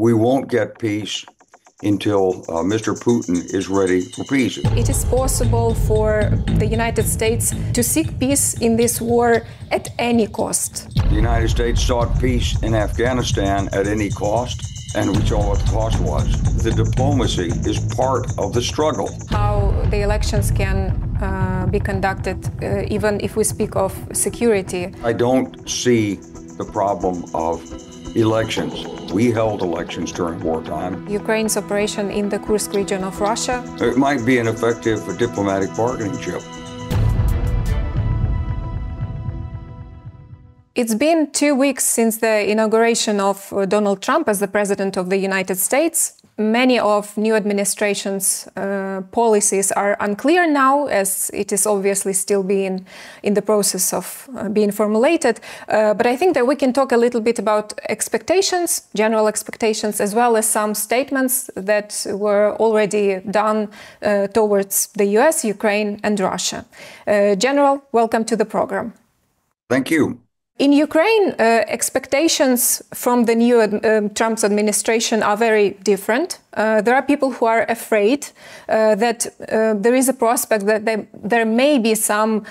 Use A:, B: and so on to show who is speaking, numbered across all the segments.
A: we won't get peace until Mr. Putin is ready for peace.
B: It is possible for the United States to seek peace in this war at any cost.
A: The United States sought peace in Afghanistan at any cost, and we saw what the cost was. The diplomacy is part of the struggle.
B: How the elections can be conducted, even if we speak of security.
A: I don't see the problem of elections. We held elections during wartime.
B: Ukraine's operation in the Kursk region of Russia.
A: It might be an effective diplomatic bargaining chip.
B: It's been 2 weeks since the inauguration of Donald Trump as the President of the United States. Many of new administration's policies are unclear now, as it is obviously still being in the process of being formulated. But I think that we can talk a little bit about expectations, general expectations, as well as some statements that were already done towards the US, Ukraine, and Russia. General, welcome to the program.
A: Thank you.
B: In Ukraine, expectations from the new Trump's administration are very different. There are people who are afraid that there is a prospect that there may be some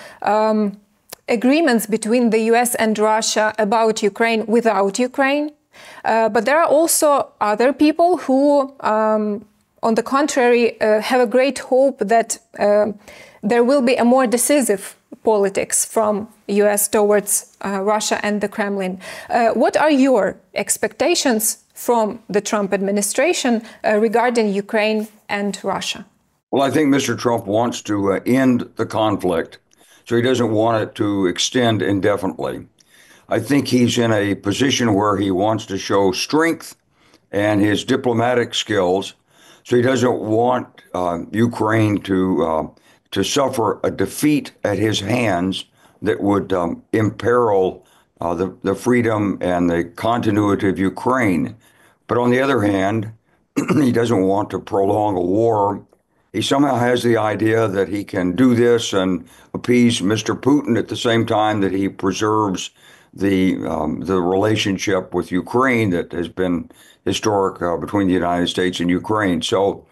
B: agreements between the US and Russia about Ukraine without Ukraine. But there are also other people who, on the contrary, have a great hope that there will be a more decisive politics from US towards Russia and the Kremlin. What are your expectations from the Trump administration regarding Ukraine and Russia?
A: Well, I think Mr. Trump wants to end the conflict, so he doesn't want it to extend indefinitely. I think he's in a position where he wants to show strength and his diplomatic skills, so he doesn't want Ukraine to suffer a defeat at his hands that would imperil the freedom and the continuity of Ukraine. But on the other hand, he doesn't want to prolong a war. He somehow has the idea that he can do this and appease Mr. Putin at the same time that he preserves the relationship with Ukraine that has been historic between the United States and Ukraine. So,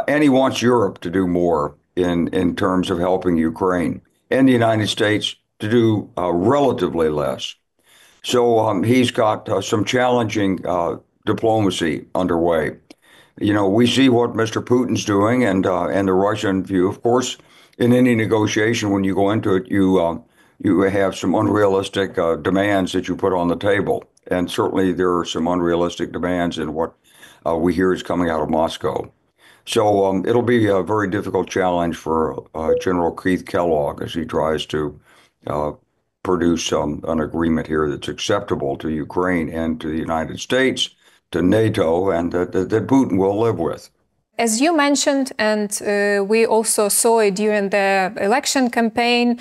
A: and he wants Europe to do more in terms of helping Ukraine, and the United States to do relatively less. So he's got some challenging diplomacy underway. You know, we see what Mr. Putin's doing, and the Russian view. Of course, in any negotiation, when you go into it, you have some unrealistic demands that you put on the table, and certainly there are some unrealistic demands in what we hear is coming out of Moscow. So it'll be a very difficult challenge for General Keith Kellogg as he tries to produce an agreement here that's acceptable to Ukraine and to the United States, to NATO, and that Putin will live with.
B: As you mentioned, and we also saw it during the election campaign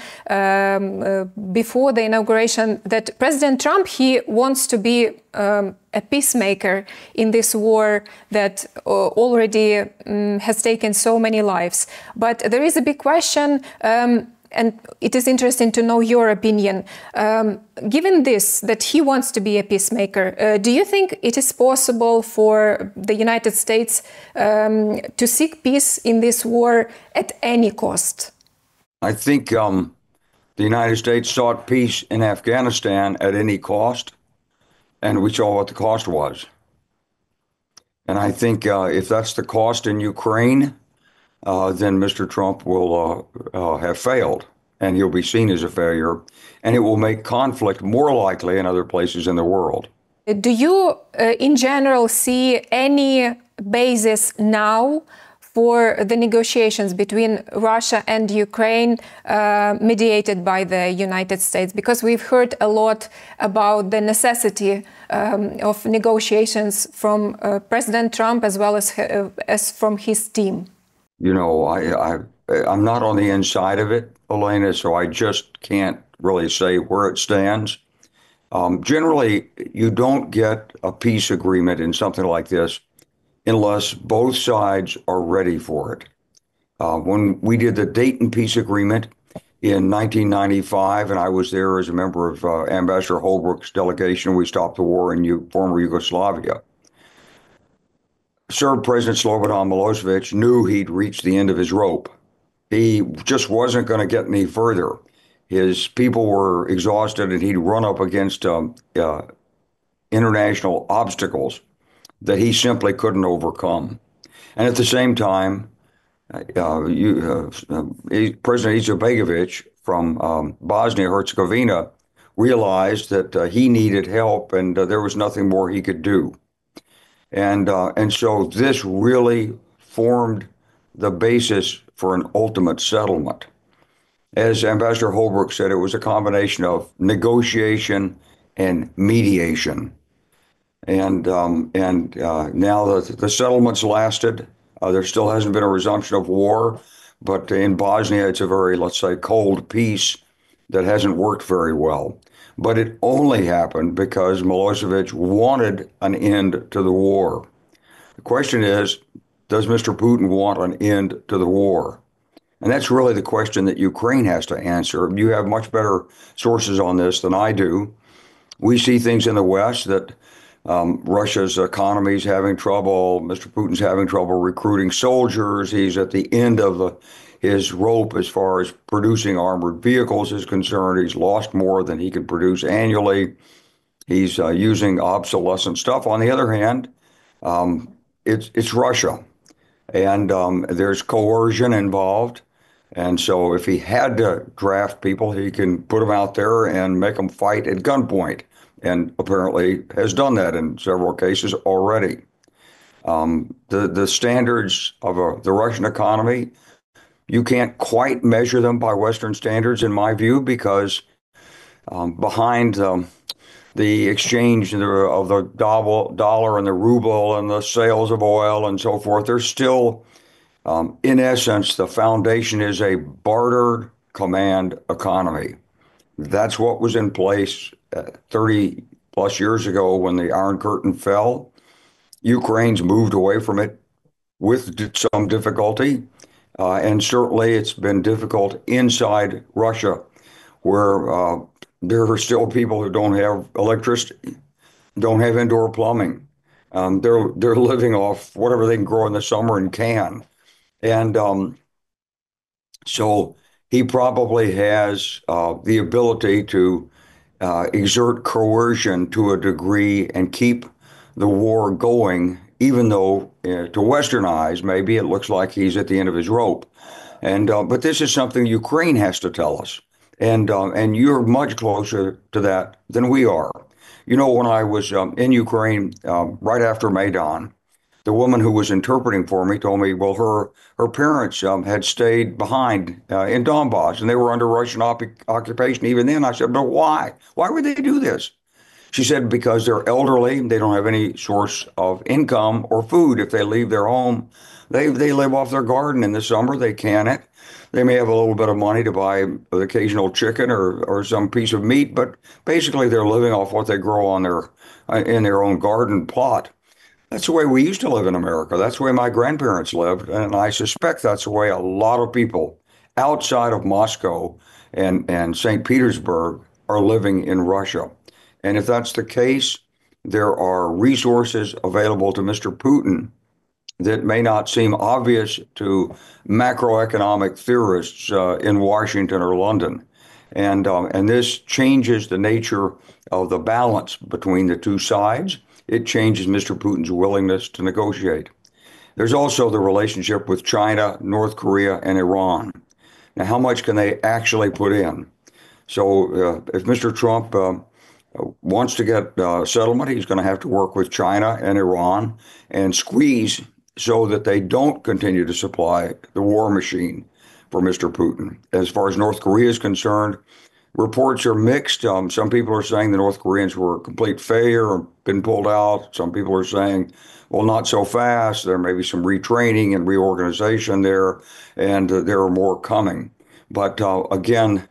B: before the inauguration, that President Trump, he wants to be a peacemaker in this war that already has taken so many lives. But there is a big question, and it is interesting to know your opinion. Given this, that he wants to be a peacemaker, do you think it is possible for the United States to seek peace in this war at any cost?
A: I think the United States sought peace in Afghanistan at any cost, and we saw what the cost was. And I think if that's the cost in Ukraine, then Mr. Trump will have failed, and he'll be seen as a failure, and it will make conflict more likely in other places in the world.
B: Do you, in general, see any basis now for the negotiations between Russia and Ukraine mediated by the United States? Because we've heard a lot about the necessity of negotiations from President Trump as well as from his team.
A: You know, I'm not on the inside of it, Elena, so I just can't really say where it stands. Generally, you don't get a peace agreement in something like this unless both sides are ready for it. When we did the Dayton Peace Agreement in 1995, and I was there as a member of Ambassador Holbrooke's delegation, we stopped the war in former Yugoslavia. Serb President Slobodan Milosevic knew he'd reached the end of his rope. He just wasn't going to get any further. His people were exhausted, and he'd run up against international obstacles that he simply couldn't overcome. And at the same time, President Izetbegovic from Bosnia-Herzegovina realized that he needed help, and there was nothing more he could do. And so this really formed the basis for an ultimate settlement. As Ambassador Holbrooke said, it was a combination of negotiation and mediation. And now the settlement's lasted. There still hasn't been a resumption of war, but in Bosnia, it's a very, let's say, cold peace that hasn't worked very well. But it only happened because Milosevic wanted an end to the war. The question is, does Mr. Putin want an end to the war? And that's really the question that Ukraine has to answer. You have much better sources on this than I do. We see things in the West that Russia's economy is having trouble. Mr. Putin's having trouble recruiting soldiers. He's at the end of his rope as far as producing armored vehicles is concerned. He's lost more than he can produce annually. He's using obsolescent stuff. On the other hand, it's Russia, and there's coercion involved. And so if he had to draft people, he can put them out there and make them fight at gunpoint, and apparently has done that in several cases already. The standards of the Russian economy, you can't quite measure them by Western standards, in my view, because behind the exchange of the dollar and the ruble and the sales of oil and so forth, there's still, in essence, the foundation is a barter command economy. That's what was in place 30 plus years ago when the Iron Curtain fell. Ukraine's moved away from it with some difficulty. And certainly it's been difficult inside Russia, where there are still people who don't have electricity, don't have indoor plumbing. They're living off whatever they can grow in the summer and can. And so he probably has the ability to exert coercion to a degree and keep the war going, even though to Western eyes, maybe it looks like he's at the end of his rope. And but this is something Ukraine has to tell us. And you're much closer to that than we are. You know, when I was in Ukraine right after Maidan, the woman who was interpreting for me told me, well, her parents had stayed behind in Donbass, and they were under Russian occupation even then. I said, but why? Why would they do this? She said, because they're elderly, they don't have any source of income or food. If they leave their home, they live off their garden in the summer. They can it. They may have a little bit of money to buy an occasional chicken or some piece of meat, but basically they're living off what they grow on in their own garden plot. That's the way we used to live in America. That's the way my grandparents lived, and I suspect that's the way a lot of people outside of Moscow and St. Petersburg are living in Russia. And if that's the case, there are resources available to Mr. Putin that may not seem obvious to macroeconomic theorists in Washington or London. And this changes the nature of the balance between the two sides. It changes Mr. Putin's willingness to negotiate. There's also the relationship with China, North Korea, and Iran. Now, how much can they actually put in? So if Mr. Trump wants to get settlement, he's going to have to work with China and Iran and squeeze so that they don't continue to supply the war machine for Mr. Putin. As far as North Korea is concerned, reports are mixed. Some people are saying the North Koreans were a complete failure and been pulled out. Some people are saying, well, not so fast. There may be some retraining and reorganization there, and there are more coming. But again,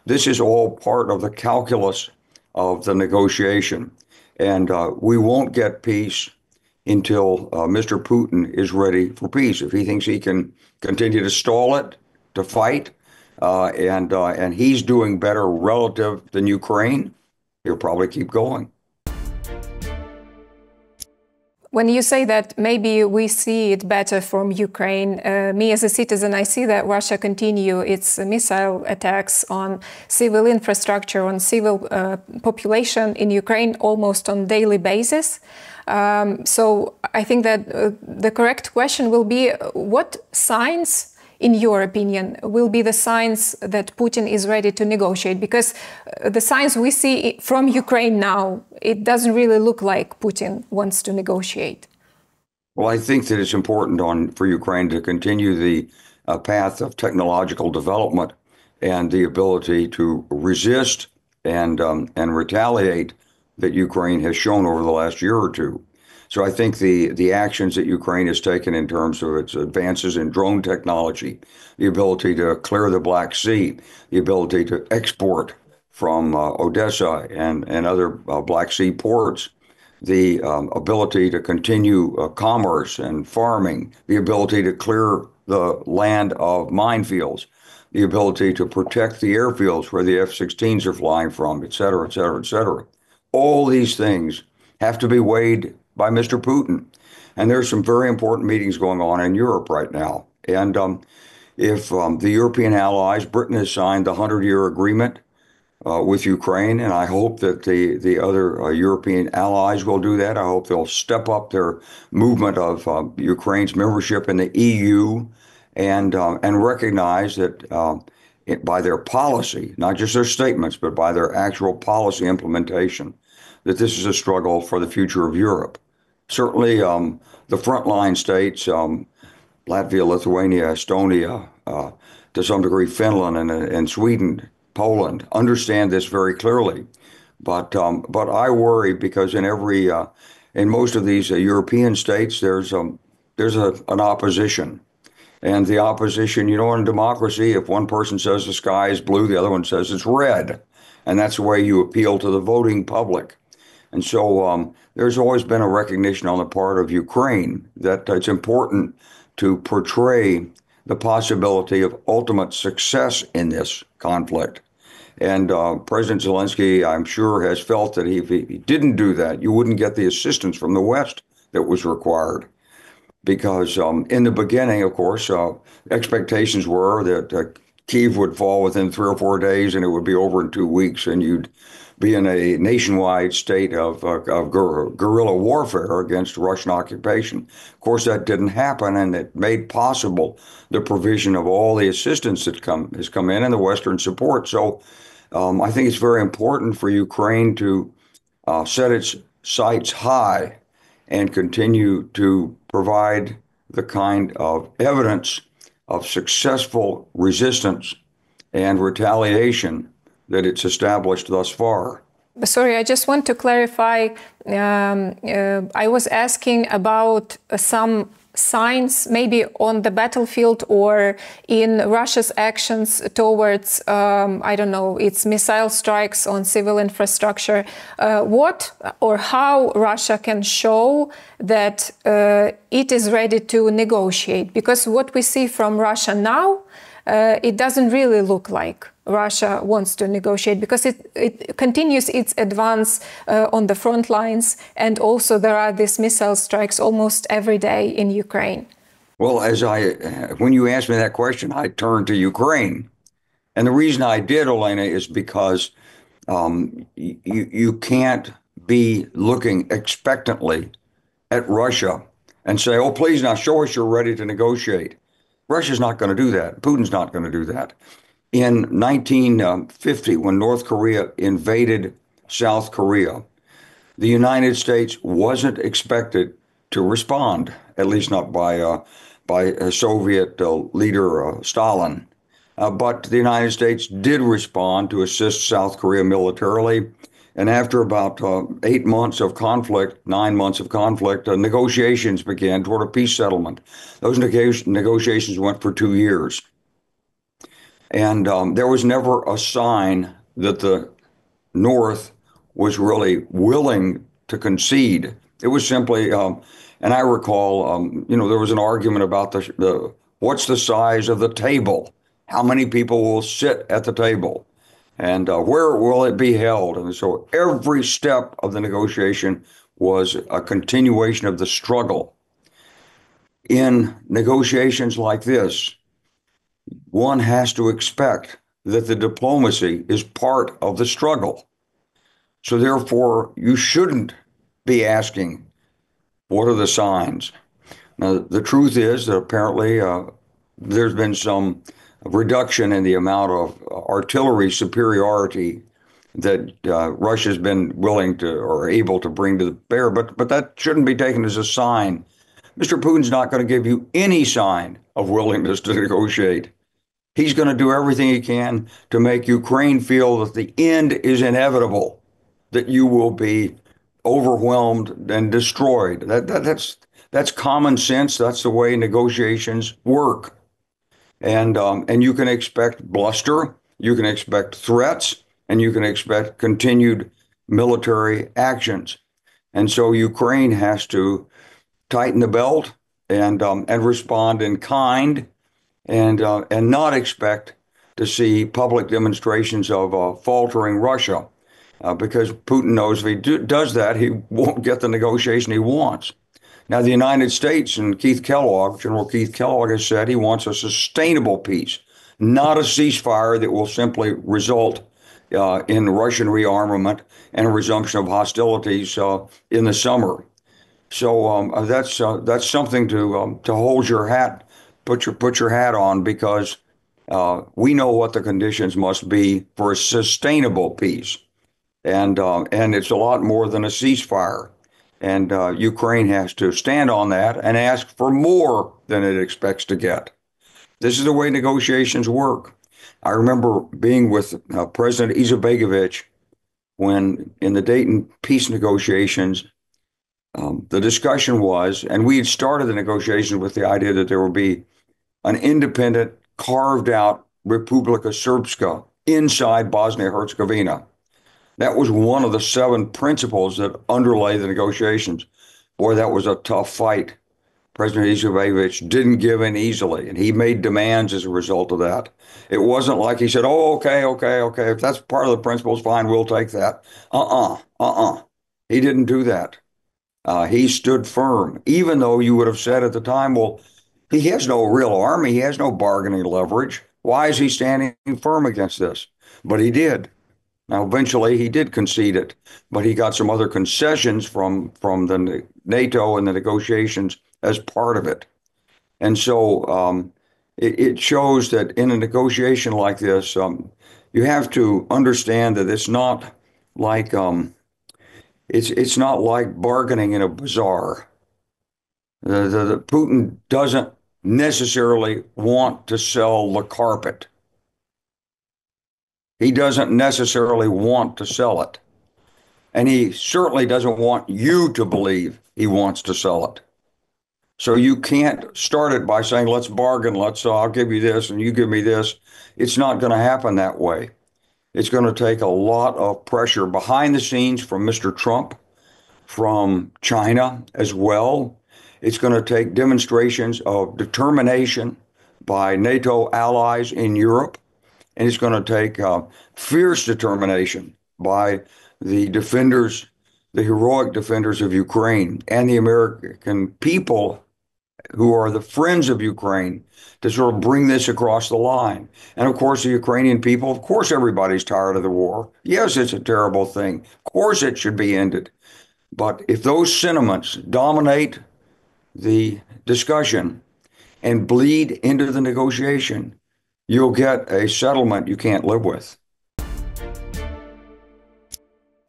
A: this is all part of the calculus of the negotiation. And we won't get peace until Mr. Putin is ready for peace. If he thinks he can continue to stall it, to fight, and he's doing better relative than Ukraine, he'll probably keep going.
B: when you say that maybe we see it better from Ukraine, me as a citizen, I see that Russia continue its missile attacks on civil infrastructure, on civil population in Ukraine almost on daily basis. So I think that the correct question will be, what signs, in your opinion, will be the signs that Putin is ready to negotiate? Because the signs we see from Ukraine now, it doesn't really look like Putin wants to negotiate.
A: Well, I think that it's important for Ukraine to continue the path of technological development and the ability to resist and retaliate that Ukraine has shown over the last year or two. So I think the actions that Ukraine has taken in terms of its advances in drone technology, the ability to clear the Black Sea, the ability to export from Odessa and other Black Sea ports, the ability to continue commerce and farming, the ability to clear the land of minefields, the ability to protect the airfields where the F-16s are flying from, et cetera, et cetera, et cetera. All these things have to be weighed by Mr. Putin. And there's some very important meetings going on in Europe right now. And if the European allies, Britain has signed the 100-year agreement with Ukraine, and I hope that the other European allies will do that. I hope they'll step up their movement of Ukraine's membership in the EU and recognize that by their policy, not just their statements, but by their actual policy implementation, that this is a struggle for the future of Europe. Certainly, the frontline states, Latvia, Lithuania, Estonia, to some degree Finland and Sweden, Poland, understand this very clearly. But I worry because in most of these European states, there's an opposition. And the opposition, in democracy, if one person says the sky is blue, the other one says it's red. And that's the way you appeal to the voting public. And so there's always been a recognition on the part of Ukraine that it's important to portray the possibility of ultimate success in this conflict. And President Zelensky, I'm sure, has felt that if he didn't do that, you wouldn't get the assistance from the West that was required. Because in the beginning, of course, expectations were that Kyiv would fall within 3 or 4 days and it would be over in 2 weeks, and you'd be in a nationwide state of guerrilla warfare against Russian occupation. Of course, that didn't happen, and it made possible the provision of all the assistance that has come in and the Western support. So I think it's very important for Ukraine to set its sights high and continue to provide the kind of evidence of successful resistance and retaliation that it's established thus far.
B: Sorry, I just want to clarify. I was asking about some signs, maybe on the battlefield or in Russia's actions towards, I don't know, its missile strikes on civil infrastructure. What or how Russia can show that it is ready to negotiate? Because what we see from Russia now, it doesn't really look like Russia wants to negotiate, because it continues its advance on the front lines, and also there are these missile strikes almost every day in Ukraine.
A: Well, when you asked me that question, I turned to Ukraine. And the reason I did, Elena, is because you can't be looking expectantly at Russia and say, oh, please now show us you're ready to negotiate. Russia's not going to do that. Putin's not going to do that. In 1950, when North Korea invaded South Korea, the United States wasn't expected to respond, at least not by a Soviet leader Stalin. But the United States did respond to assist South Korea militarily. And after about 8 months of conflict, 9 months of conflict, negotiations began toward a peace settlement. Those negotiations went for 2 years. And there was never a sign that the North was really willing to concede. It was simply, and I recall, there was an argument about what's the size of the table? How many people will sit at the table? And where will it be held? And so every step of the negotiation was a continuation of the struggle. In negotiations like this, one has to expect that the diplomacy is part of the struggle. So therefore, you shouldn't be asking, what are the signs? Now, the truth is that apparently there's been some reduction in the amount of artillery superiority that Russia's been willing to or able to bring to bear, but that shouldn't be taken as a sign. Mr. Putin's not going to give you any sign of willingness to negotiate. He's going to do everything he can to make Ukraine feel that the end is inevitable, that you will be overwhelmed and destroyed. That's common sense. That's the way negotiations work. And you can expect bluster, you can expect threats, and you can expect continued military actions. And so Ukraine has to tighten the belt and respond in kind and not expect to see public demonstrations of faltering Russia, because Putin knows if he does that, he won't get the negotiation he wants. Now, the United States and General Keith Kellogg has said he wants a sustainable peace, not a ceasefire that will simply result in Russian rearmament and a resumption of hostilities in the summer. So that's something to hold your hat, put your hat on, because we know what the conditions must be for a sustainable peace, and it's a lot more than a ceasefire. And Ukraine has to stand on that and ask for more than it expects to get. This is the way negotiations work. I remember being with President Izetbegovic when in the Dayton peace negotiations, the discussion was, and we had started the negotiations with the idea that there would be an independent, carved out Republika Srpska inside Bosnia-Herzegovina. That was one of the 7 principles that underlay the negotiations. Boy, that was a tough fight. President Izetbegovic didn't give in easily, and he made demands as a result of that. It wasn't like he said, oh, okay, if that's part of the principles, fine, we'll take that. He didn't do that. He stood firm, even though you would have said at the time, well, he has no real army, he has no bargaining leverage. Why is he standing firm against this? But he did. Now, eventually, he did concede it, but he got some other concessions from the NATO and the negotiations as part of it. And so it shows that in a negotiation like this, you have to understand that it's not like it's not like bargaining in a bazaar. The Putin doesn't necessarily want to sell the carpet. He doesn't necessarily want to sell it. And he certainly doesn't want you to believe he wants to sell it. So you can't start it by saying, let's bargain, I'll give you this and you give me this. It's not going to happen that way. It's going to take a lot of pressure behind the scenes from Mr. Trump, from China as well. It's going to take demonstrations of determination by NATO allies in Europe. And it's going to take fierce determination by the defenders, the heroic defenders of Ukraine and the American people who are the friends of Ukraine to sort of bring this across the line. And of course, the Ukrainian people, of course, everybody's tired of the war. Yes, it's a terrible thing. Of course, it should be ended. But if those sentiments dominate the discussion and bleed into the negotiation, you'll get a settlement you can't live with.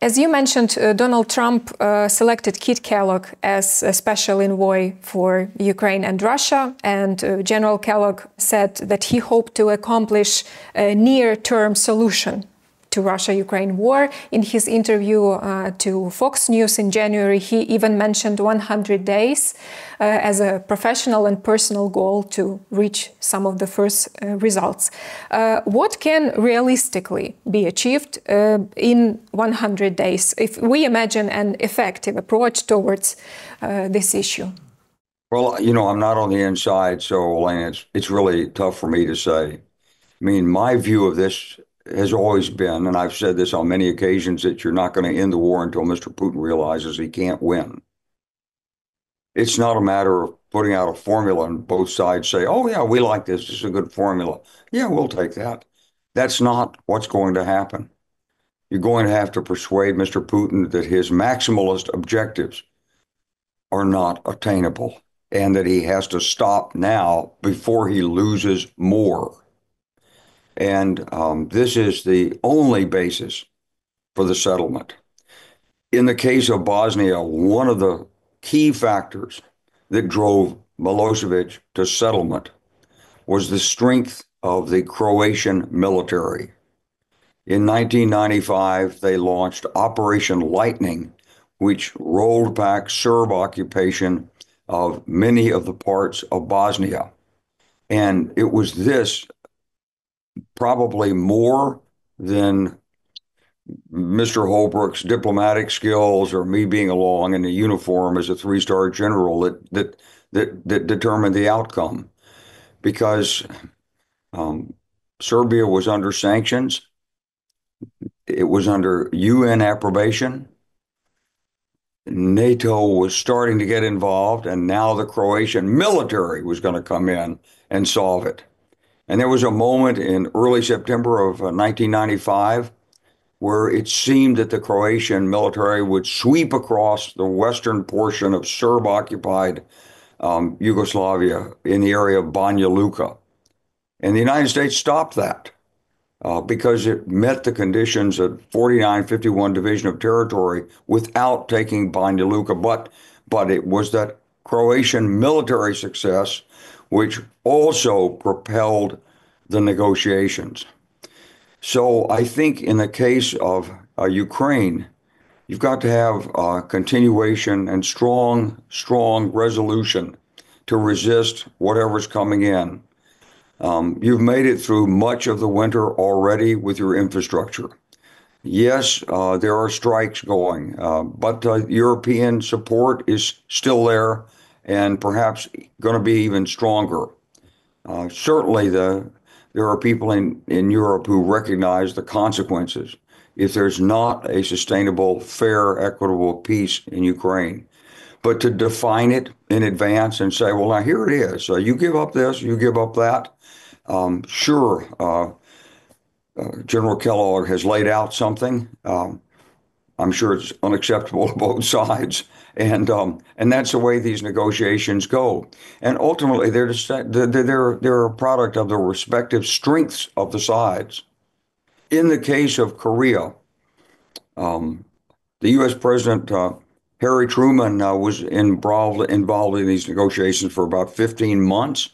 B: As you mentioned, Donald Trump selected Kit Kellogg as a special envoy for Ukraine and Russia, and General Kellogg said that he hoped to accomplish a near-term solution to Russia-Ukraine war. In his interview to Fox News in January, he even mentioned 100 days as a professional and personal goal to reach some of the first results. What can realistically be achieved in 100 days if we imagine an effective approach towards this issue?
A: Well, I'm not on the inside, so Elaine, it's really tough for me to say. I mean, my view of this has always been, and I've said this on many occasions, that you're not going to end the war until Mr. Putin realizes he can't win. It's not a matter of putting out a formula and both sides say, oh, yeah, we like this. This is a good formula. Yeah, we'll take that. That's not what's going to happen. You're going to have to persuade Mr. Putin that his maximalist objectives are not attainable and that he has to stop now before he loses more. And this is the only basis for the settlement. In the case of Bosnia, one of the key factors that drove Milosevic to settlement was the strength of the Croatian military. In 1995, they launched Operation Lightning, which rolled back Serb occupation of many of the parts of Bosnia. And it was this, probably more than Mr. Holbrook's diplomatic skills or me being along in the uniform as a three-star general that determined the outcome. Because Serbia was under sanctions, it was under UN approbation. NATO was starting to get involved, and now the Croatian military was going to come in and solve it. And there was a moment in early September of 1995 where it seemed that the Croatian military would sweep across the western portion of Serb-occupied Yugoslavia in the area of Banja Luka. And the United States stopped that because it met the conditions of 4951 Division of Territory without taking Banja Luka. But it was that Croatian military success which also propelled the negotiations. So I think in the case of Ukraine, you've got to have continuation and strong resolution to resist whatever's coming in. You've made it through much of the winter already with your infrastructure. Yes, there are strikes going, but European support is still there and perhaps going to be even stronger. Certainly, there are people in Europe who recognize the consequences if there's not a sustainable, fair, equitable peace in Ukraine. But to define it in advance and say, well, now here it is. You give up this, you give up that. Sure, General Kellogg has laid out something. I'm sure it's unacceptable to both sides, and that's the way these negotiations go. And ultimately, they're a product of the respective strengths of the sides. In the case of Korea, the U.S. President Harry Truman was involved in these negotiations for about 15 months,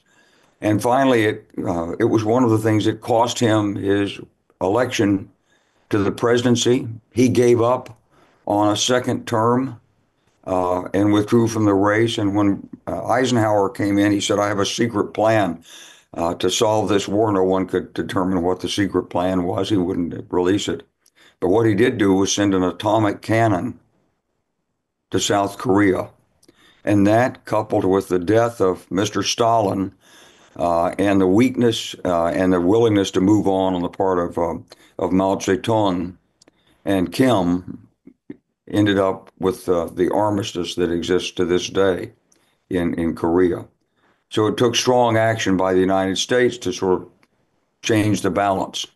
A: and finally, it was one of the things that cost him his election to the presidency. He gave up on a second term and withdrew from the race. And when Eisenhower came in, he said, I have a secret plan to solve this war. No one could determine what the secret plan was. He wouldn't release it. But what he did do was send an atomic cannon to South Korea. And that, coupled with the death of Mr. Stalin and the weakness and the willingness to move on the part of Mao Zedong and Kim, ended up with the armistice that exists to this day in Korea. So it took strong action by the United States to sort of change the balance.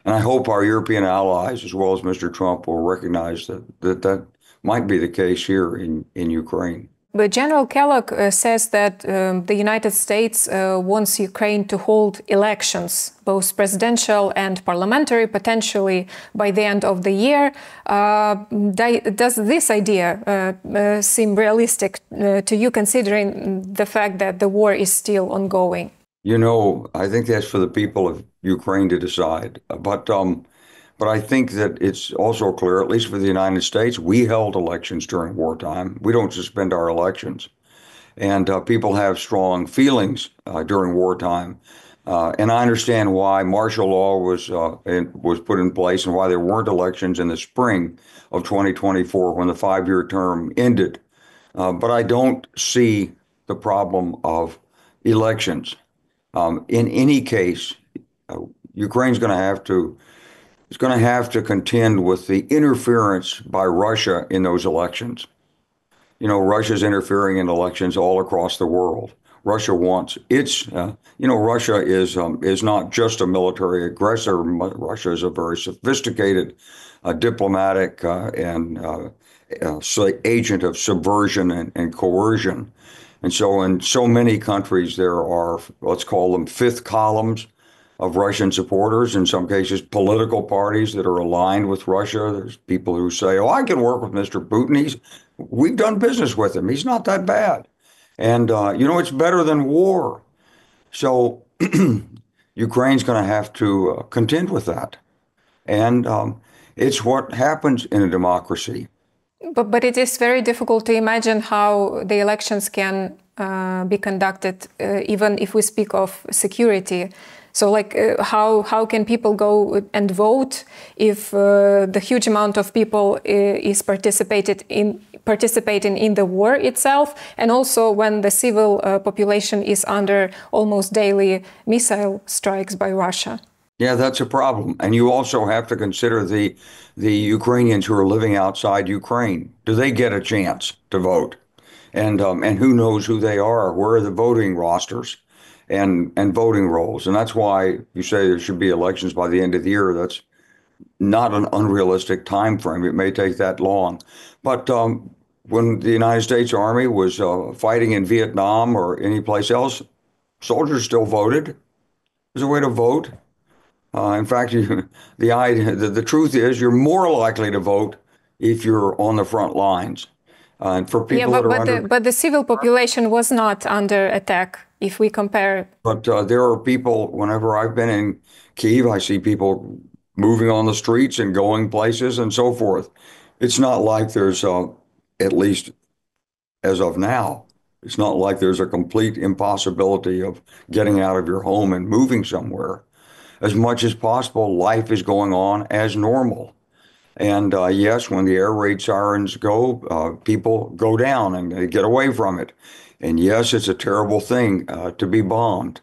A: And I hope our European allies, as well as Mr. Trump, will recognize that might be the case here in Ukraine.
B: But General Kellogg says that the United States wants Ukraine to hold elections, both presidential and parliamentary, potentially by the end of the year. Does this idea seem realistic to you, considering the fact that the war is still ongoing?
A: You know, I think that's for the people of Ukraine to decide. But I think that it's also clear, at least for the United States, we held elections during wartime. We don't suspend our elections. And people have strong feelings during wartime. And I understand why martial law was put in place and why there weren't elections in the spring of 2024 when the 5-year term ended. But I don't see the problem of elections. In any case, Ukraine's going to have to is going to have to contend with the interference by Russia in those elections. Russia's interfering in elections all across the world. Russia wants its, Russia is not just a military aggressor. Russia is a very sophisticated diplomatic agent of subversion and coercion. And so in so many countries, there are, let's call them fifth columns of Russian supporters, in some cases, political parties that are aligned with Russia. There's people who say, oh, I can work with Mr. Putin. We've done business with him. He's not that bad. And, it's better than war. So Ukraine's going to have to contend with that. And it's what happens in a democracy.
B: But it is very difficult to imagine how the elections can be conducted, even if we speak of security. So, how can people go and vote if the huge amount of people is participating in the war itself, and also when the civil population is under almost daily missile strikes by Russia?
A: Yeah, that's a problem. And you also have to consider the Ukrainians who are living outside Ukraine. Do they get a chance to vote? And who knows who they are? Where are the voting rosters and voting rolls? And that's why you say there should be elections by the end of the year. That's not an unrealistic time frame. It may take that long. But when the United States Army was fighting in Vietnam or any place else, soldiers still voted. There's a way to vote. In fact, the truth is you're more likely to vote if you're on the front lines. And for people
B: but the civil population was not under attack if we compare.
A: But there are people, whenever I've been in Kyiv, I see people moving on the streets and going places and so forth. It's not like there's, at least as of now, it's not like there's a complete impossibility of getting out of your home and moving somewhere. As much as possible, life is going on as normal. And yes, when the air raid sirens go, people go down and they get away from it. And yes, it's a terrible thing to be bombed.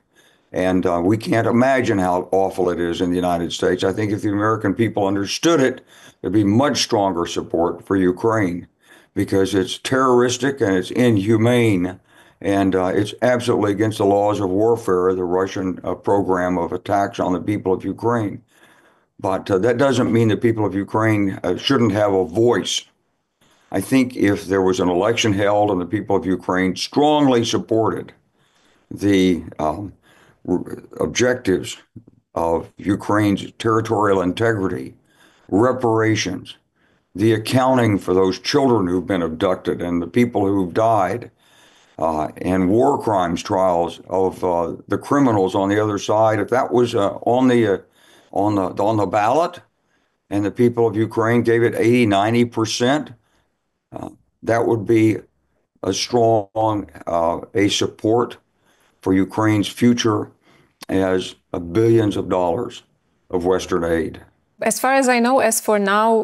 A: And we can't imagine how awful it is in the United States. I think if the American people understood it, there'd be much stronger support for Ukraine because it's terroristic and it's inhumane. And it's absolutely against the laws of warfare, the Russian program of attacks on the people of Ukraine. But that doesn't mean the people of Ukraine shouldn't have a voice. I think if there was an election held and the people of Ukraine strongly supported the objectives of Ukraine's territorial integrity, reparations, the accounting for those children who've been abducted and the people who've died, and war crimes trials of the criminals on the other side, if that was on the ballot, and the people of Ukraine gave it 80–90%, that would be a strong a support for Ukraine's future as billions of dollars of Western aid.
B: As far as I know, as for now,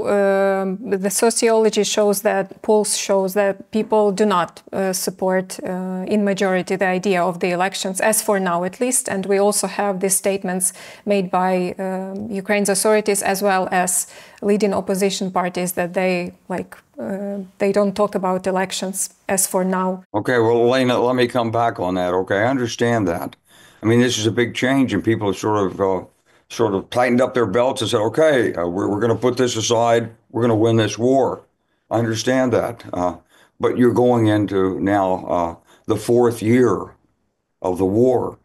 B: the sociology shows that, polls shows that people do not support in majority the idea of the elections, as for now at least. And we also have these statements made by Ukraine's authorities as well as leading opposition parties that they don't talk about elections as for now.
A: Okay, well, Elena, let me come back on that. Okay, I understand that. I mean, this is a big change and people have sort of tightened up their belts and said, okay, we're going to put this aside. We're going to win this war. I understand that. But you're going into now the fourth year of the war.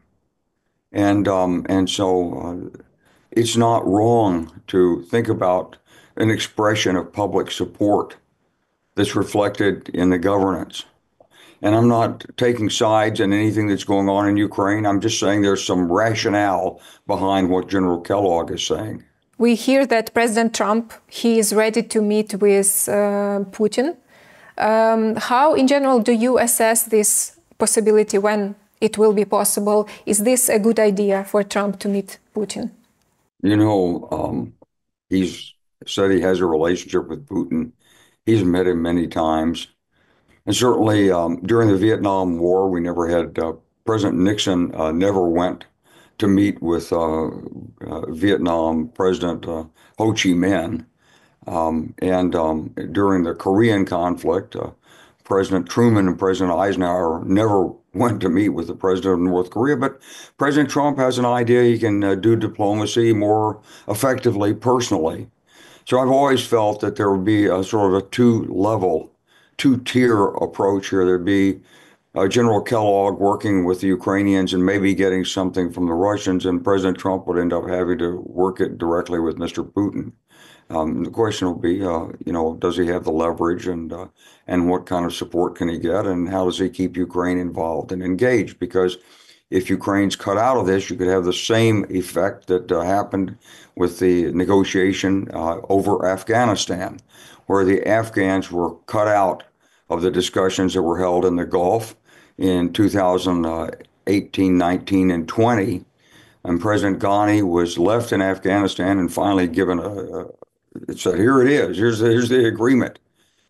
A: And so it's not wrong to think about an expression of public support that's reflected in the governance. And I'm not taking sides in anything that's going on in Ukraine. I'm just saying there's some rationale behind what General Kellogg is saying.
B: We hear that President Trump, he is ready to meet with Putin. How, in general, do you assess this possibility when it will be possible? Is this a good idea for Trump to meet Putin?
A: He's said he has a relationship with Putin. He's met him many times. And certainly during the Vietnam War, we never had President Nixon never went to meet with Vietnam President Ho Chi Minh. And during the Korean conflict, President Truman and President Eisenhower never went to meet with the president of North Korea, but President Trump has an idea he can do diplomacy more effectively personally. So I've always felt that there would be a sort of a two-level, two-tier approach here. There'd be General Kellogg working with the Ukrainians and maybe getting something from the Russians, and President Trump would end up having to work it directly with Mr. Putin. The question will be, does he have the leverage, and what kind of support can he get, and how does he keep Ukraine involved and engaged? Because if Ukraine's cut out of this, you could have the same effect that happened with the negotiation over Afghanistan, where the Afghans were cut out of the discussions that were held in the Gulf in 2018, 19, and 20. And President Ghani was left in Afghanistan and finally given it said, here it is, here's the agreement.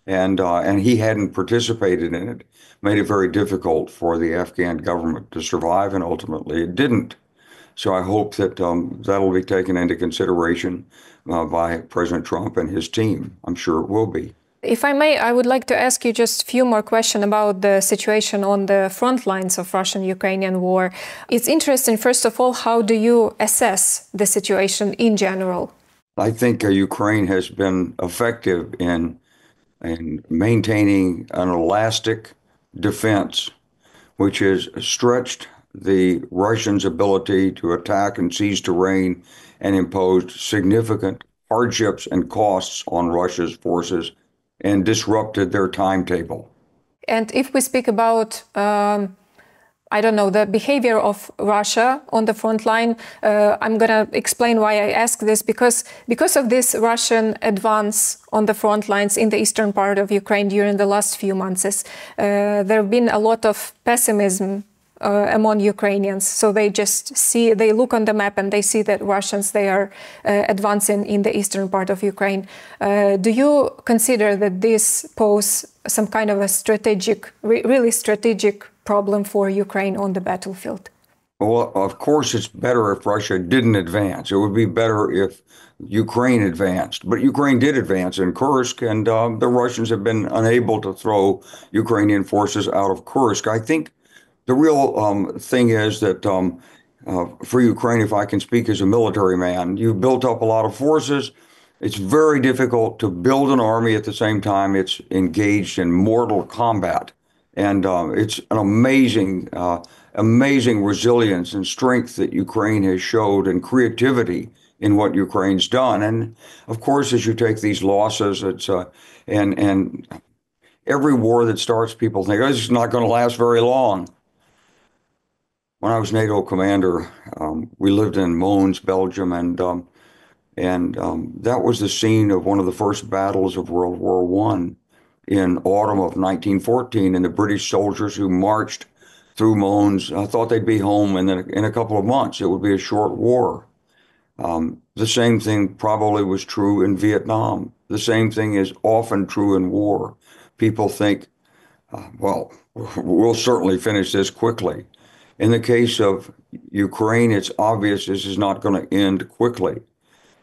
A: And he hadn't participated in it, made it very difficult for the Afghan government to survive, and ultimately it didn't. So I hope that that'll be taken into consideration by President Trump and his team. I'm sure it will be.
B: If I may, I would like to ask you just a few more questions about the situation on the front lines of Russian-Ukrainian war. It's interesting, first of all, how do you assess the situation in general?
A: I think Ukraine has been effective in maintaining an elastic defense, which has stretched the Russians' ability to attack and seize terrain and imposed significant hardships and costs on Russia's forces and disrupted their timetable.
B: And if we speak about the behavior of Russia on the front line. I'm going to explain why I ask this, because of this Russian advance on the front lines in the eastern part of Ukraine during the last few months, there have been a lot of pessimism among Ukrainians. So they look on the map and they see that Russians, they are advancing in the eastern part of Ukraine. Do you consider that this pose some kind of a really strategic problem for Ukraine on the battlefield?
A: Well, of course, it's better if Russia didn't advance. It would be better if Ukraine advanced. But Ukraine did advance in Kursk, and the Russians have been unable to throw Ukrainian forces out of Kursk. I think the real thing is that for Ukraine, if I can speak as a military man, you've built up a lot of forces. It's very difficult to build an army at the same time it's engaged in mortal combat. And it's an amazing resilience and strength that Ukraine has showed, and creativity in what Ukraine's done. And of course, as you take these losses, it's and every war that starts, people think, oh, this is not going to last very long. When I was NATO commander, we lived in Mons, Belgium, and that was the scene of one of the first battles of World War I in autumn of 1914. And the British soldiers who marched through Mons thought they'd be home in a couple of months. It would be a short war. The same thing probably was true in Vietnam. The same thing is often true in war. People think, well, we'll certainly finish this quickly. In the case of Ukraine, it's obvious this is not going to end quickly.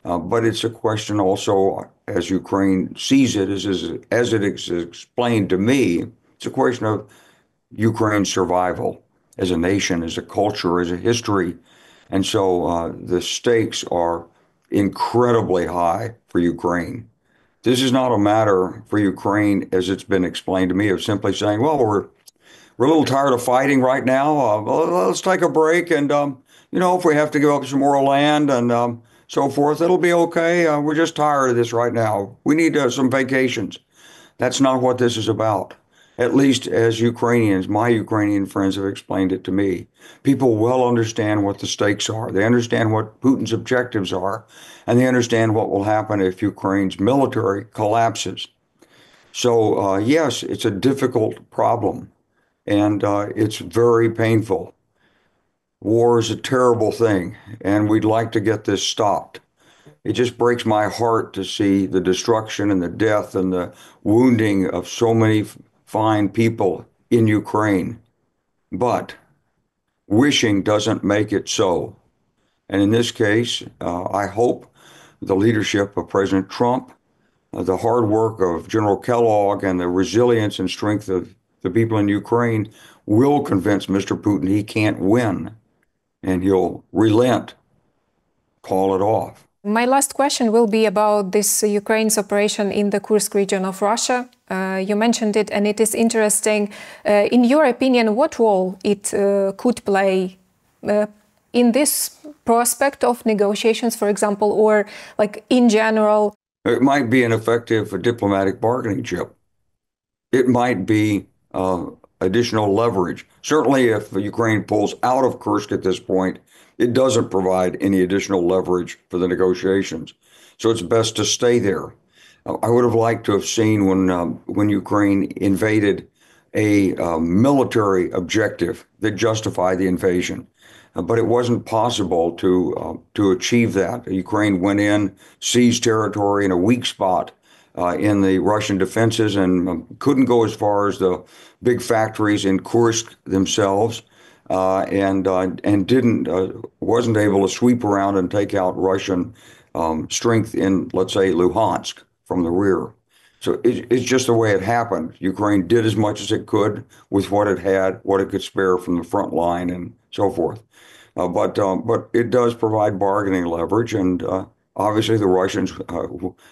A: But it's a question also, as Ukraine sees it, as it is explained to me, it's a question of Ukraine's survival as a nation, as a culture, as a history. And so the stakes are incredibly high for Ukraine. This is not a matter for Ukraine, as it's been explained to me, of simply saying, well, we're a little tired of fighting right now. Let's take a break. And, if we have to give up some more land and so forth, it'll be okay. We're just tired of this right now. We need some vacations. That's not what this is about. At least as Ukrainians, my Ukrainian friends have explained it to me. People well understand what the stakes are. They understand what Putin's objectives are, and they understand what will happen if Ukraine's military collapses. So, yes, it's a difficult problem, and it's very painful. War is a terrible thing, and we'd like to get this stopped. It just breaks my heart to see the destruction and the death and the wounding of so many fine people in Ukraine. But wishing doesn't make it so. And in this case, I hope the leadership of President Trump, the hard work of General Kellogg, and the resilience and strength of the people in Ukraine will convince Mr. Putin he can't win, and he'll relent, call it off.
B: My last question will be about this Ukraine's operation in the Kursk region of Russia. You mentioned it, and it is interesting. In your opinion, what role it could play in this prospect of negotiations, for example, or like in general?
A: It might be an effective diplomatic bargaining chip. It might be additional leverage. Certainly, if Ukraine pulls out of Kursk at this point, it doesn't provide any additional leverage for the negotiations. So it's best to stay there. I would have liked to have seen when Ukraine invaded a military objective that justified the invasion. But it wasn't possible to achieve that. Ukraine went in, seized territory in a weak spot in the Russian defenses, and couldn't go as far as the big factories in Kursk themselves, and wasn't able to sweep around and take out Russian strength in, let's say, Luhansk from the rear. So it's just the way it happened. Ukraine did as much as it could with what it had, what it could spare from the front line, and so forth. But it does provide bargaining leverage, and obviously the Russians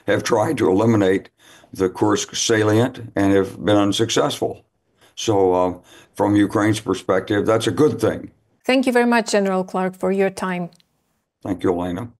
A: have tried to eliminate the Kursk salient and have been unsuccessful. So from Ukraine's perspective, that's a good thing.
B: Thank you very much, General Clark, for your time.
A: Thank you, Elena.